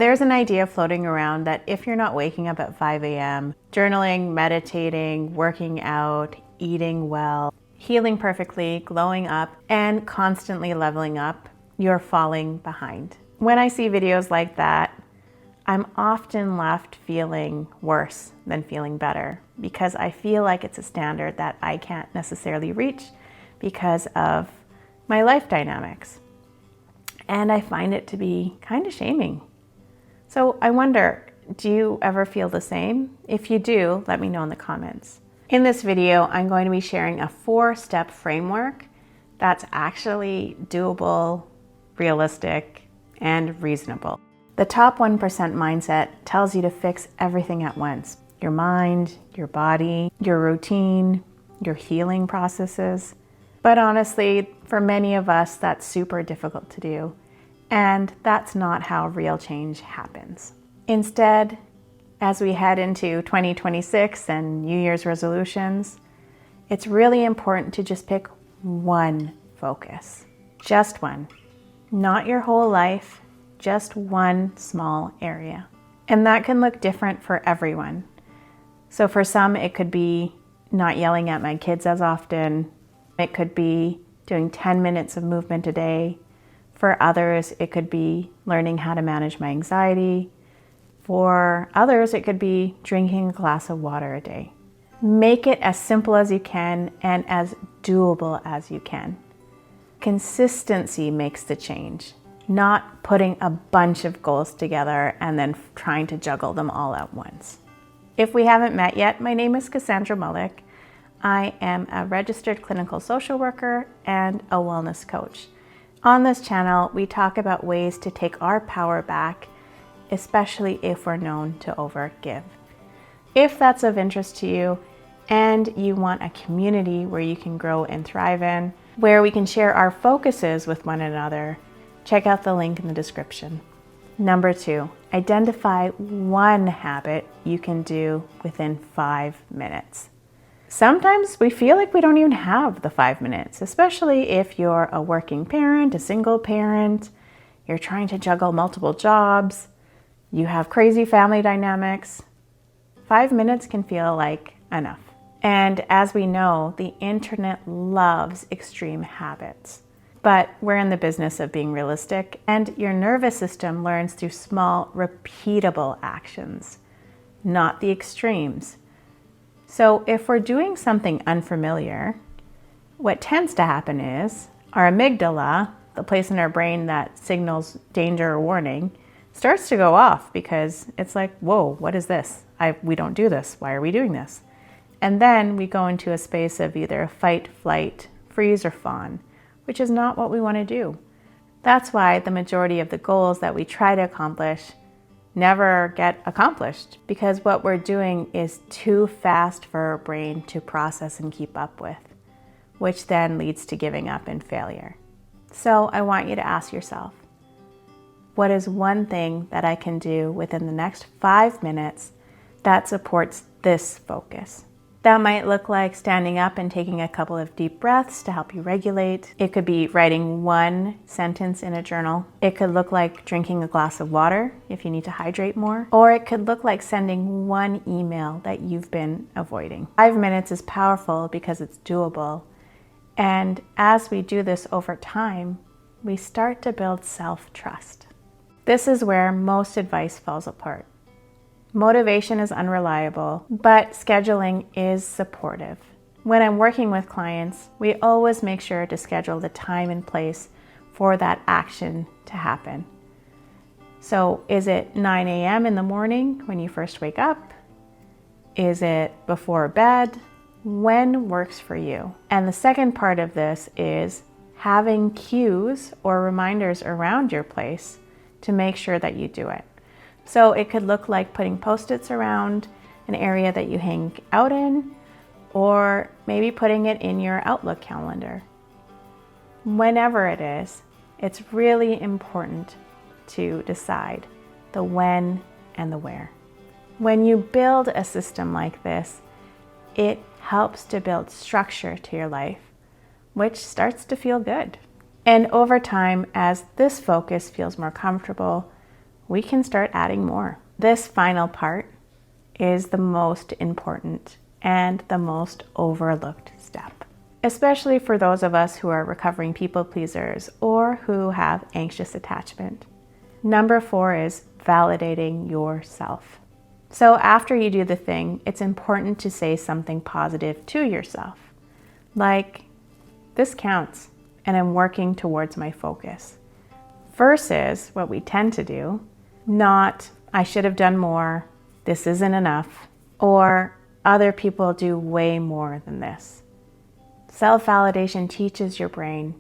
There's an idea floating around that if you're not waking up at 5 a.m., journaling, meditating, working out, eating well, healing perfectly, glowing up, and constantly leveling up, you're falling behind. When I see videos like that, I'm often left feeling worse than feeling better because I feel like it's a standard that I can't necessarily reach because of my life dynamics. And I find it to be kind of shaming. So I wonder, do you ever feel the same? If you do, let me know in the comments. In this video, I'm going to be sharing a 4-step framework that's actually doable, realistic, and reasonable. The top 1% mindset tells you to fix everything at once. Your mind, your body, your routine, your healing processes. But honestly, for many of us, that's super difficult to do. And that's not how real change happens. Instead, as we head into 2026 and New Year's resolutions, it's really important to just pick one focus. Just one. Not your whole life, just one small area. And that can look different for everyone. So for some, it could be not yelling at my kids as often. It could be doing 10 minutes of movement a day. For others, it could be learning how to manage my anxiety. For others, it could be drinking a glass of water a day. Make it as simple as you can and as doable as you can. Consistency makes the change, not putting a bunch of goals together and then trying to juggle them all at once. If we haven't met yet, my name is Cassandra Mullick. I am a registered clinical social worker and a wellness coach. On this channel, we talk about ways to take our power back, especially if we're known to overgive. If that's of interest to you and you want a community where you can grow and thrive in, where we can share our focuses with one another, check out the link in the description. Number 2, identify one habit you can do within 5 minutes. Sometimes we feel like we don't even have the 5 minutes, especially if you're a working parent, a single parent, you're trying to juggle multiple jobs, you have crazy family dynamics. 5 minutes can feel like enough. And as we know, the internet loves extreme habits. But we're in the business of being realistic, and your nervous system learns through small, repeatable actions, not the extremes. So if we're doing something unfamiliar, what tends to happen is our amygdala, the place in our brain that signals danger or warning, starts to go off because it's like, whoa, what is this? We don't do this. Why are we doing this? And then we go into a space of either fight, flight, freeze, or fawn, which is not what we want to do. That's why the majority of the goals that we try to accomplish never get accomplished, because what we're doing is too fast for our brain to process and keep up with, which then leads to giving up and failure. So I want you to ask yourself, what is one thing that I can do within the next 5 minutes that supports this focus? That might look like standing up and taking a couple of deep breaths to help you regulate. It could be writing one sentence in a journal. It could look like drinking a glass of water if you need to hydrate more. Or it could look like sending one email that you've been avoiding. 5 minutes is powerful because it's doable. And as we do this over time, we start to build self-trust. This is where most advice falls apart. Motivation is unreliable, but scheduling is supportive. When I'm working with clients, we always make sure to schedule the time and place for that action to happen. So is it 9 a.m. in the morning when you first wake up? Is it before bed? When works for you? And the second part of this is having cues or reminders around your place to make sure that you do it. So it could look like putting Post-its around an area that you hang out in, or maybe putting it in your Outlook calendar. Whenever it is, it's really important to decide the when and the where. When you build a system like this, it helps to build structure to your life, which starts to feel good. And over time, as this focus feels more comfortable, we can start adding more. This final part is the most important and the most overlooked step, especially for those of us who are recovering people pleasers or who have anxious attachment. Number 4 is validating yourself. So after you do the thing, it's important to say something positive to yourself, like, this counts and I'm working towards my focus, versus what we tend to do, not, I should have done more, this isn't enough, or other people do way more than this. Self-validation teaches your brain,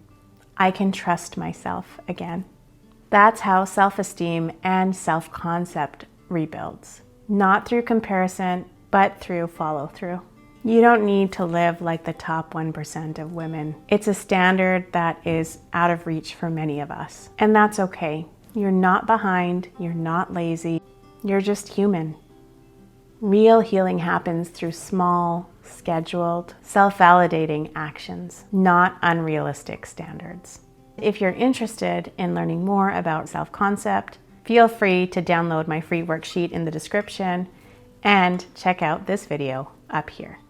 I can trust myself again. That's how self-esteem and self-concept rebuilds. Not through comparison, but through follow-through. You don't need to live like the top 1% of women. It's a standard that is out of reach for many of us. And that's okay. You're not behind, you're not lazy, you're just human. Real healing happens through small, scheduled, self-validating actions, not unrealistic standards. If you're interested in learning more about self-concept, feel free to download my free worksheet in the description and check out this video up here.